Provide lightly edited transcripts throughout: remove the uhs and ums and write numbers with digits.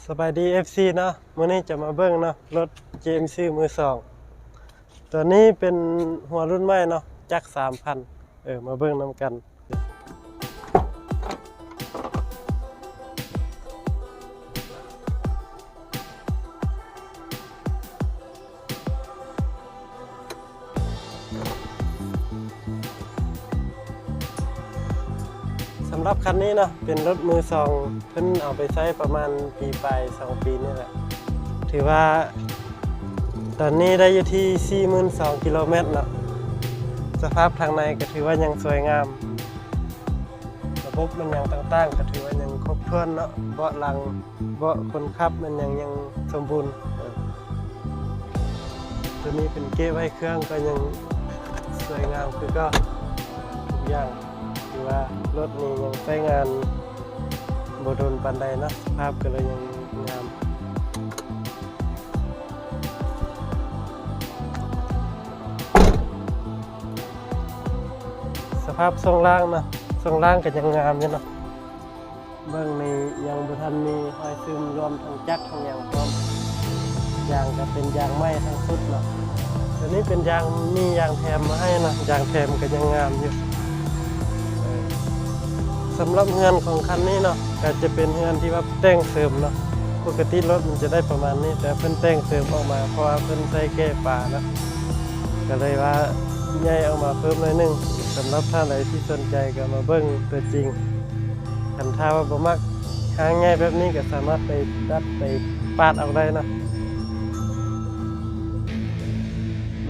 สบายดี FC เนาะมื้อนี้จะมาเบิ่งเนาะรถ GMC มือสองตัวนี้เป็นหัวรุ่นใหม่เนาะจักร 3,000มาเบิ่งนำกันสำหรับคันนี้เนาะเป็นรถมือสองเพิ่นเอาไปใช้ประมาณปีปลาย2 ปีนี่แหละถือว่าตอนนี้ได้อยู่ที่ 42,000 กิโลเมตรเนาะสภาพทางในก็ถือว่ายังสวยงามระบบมันยังต่างๆก็ถือว่ายังครบถ้วนเนาะเบาะหลังเบาะคนขับมันยังสมบูรณ์ตัวนี้เป็นเก๊ะไว้เครื่องก็ยังสวยงามคือก็ทุกอย่างถือว่ารถนี้ยังใช้งานบ่โดนปานใดเนาะสภาพก็เลยยังงามสภาพทรงล่างนะทรงล่างก็ยังงามอยู่เนาะเบื้องนี้ยังบ่ทันมีรอยซึมรวมทั้งจักรทั้งยางพร้อมยางก็เป็นยางไหม้ทั้งสุดเนาะตัวนี้เป็นยางมียางแถมมาให้นะยางแถมก็ยังงามอยู่สำหรับเฮือนของคันนี้เนาะก็จะเป็นเฮือนที่ว่าแต่งเสริมเนาะปกติรถมันจะได้ประมาณนี้แต่เพิ่นแต่งเสริมออกมาเพราะว่าเพิ่นใส่แก้ป่าเนาะก็เลยว่าใหญ่ออกมาเพิ่มหน่อยนึงสำหรับท่านใดที่สนใจก็มาเบิ่งตัวจริงคันถ้าว่าบ่มักหาง่ายแบบนี้ก็สามารถไปดัดไปปาดเอาได้นะ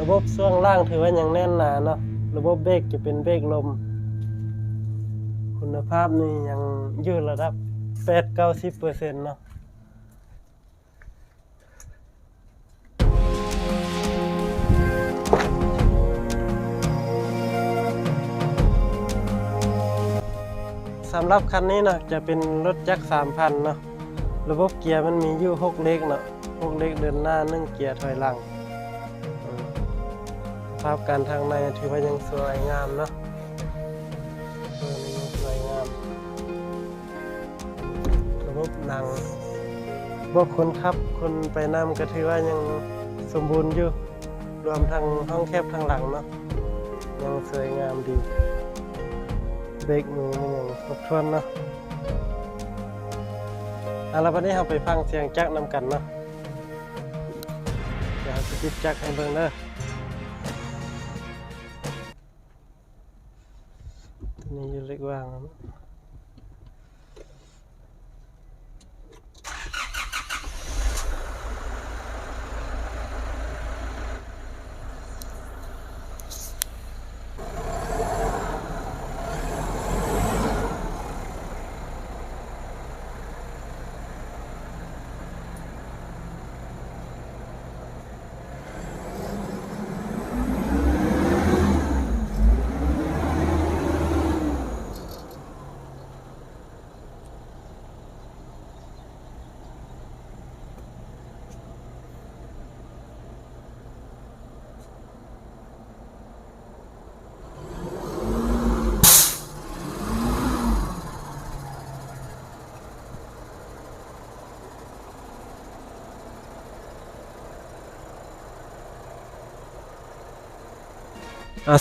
ระบบช่วงล่างถือว่ายังแน่นหนาเนาะระบบเบรกจะเป็นเบรกลมคุณภาพนี่ยังอยู่ระดับ 8-90% เนาะสำหรับคันนี้เนาะจะเป็นรถจักร 3,000 เนาะระบบเกียร์มันมีอยู่6เล็กเนาะ6เล็กเดินหน้า1เกียร์ถอยหลังสภาพการทางในถือว่ายังสวยงามเนาะยังสวยงามระบบหนังพวกคนขับคนไปนำก็ถือว่ายังสมบูรณ์อยู่รวมทั้งห้องแคบทางหลังเนาะยังสวยงามดีเบรกมือมันยังครบถ้วนเนาะแล้ววันนี้เราไปฟังเสียงจักรนำกันเนาะเดี๋ยวจะติดจักรให้เบิ่งเด้อตัวนี้อยู่เล็กว่างนะ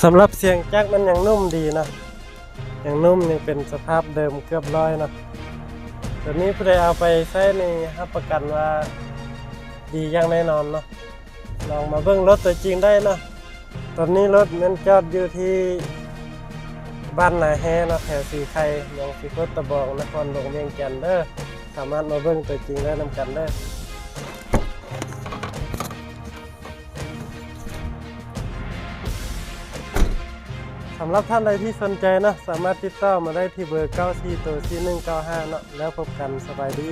สำหรับเสียงจักรมันยังนุ่มดีนะยังนุ่มยังเป็นสภาพเดิมเกือบร้อยนะตัวนี้ผู้ใดเอาไปใช้ในรับประกันว่าดีอย่างแน่นอนเนาะลองมาเบิ่งรถตัวจริงได้เนาะตอนนี้รถมันจอดอยู่ที่บ้านนาแฮเนาะแถวสีไข่เมืองสีโคตรตะบองนครหลวงเวียงจันทน์เด้อสามารถมาเบิ่งตัวจริงได้นำกันเด้อสำหรับท่านใดที่สนใจนะสามารถติดต่อมาได้ที่เบอร์ 94 195 เนาะแล้วพบกันสบายดี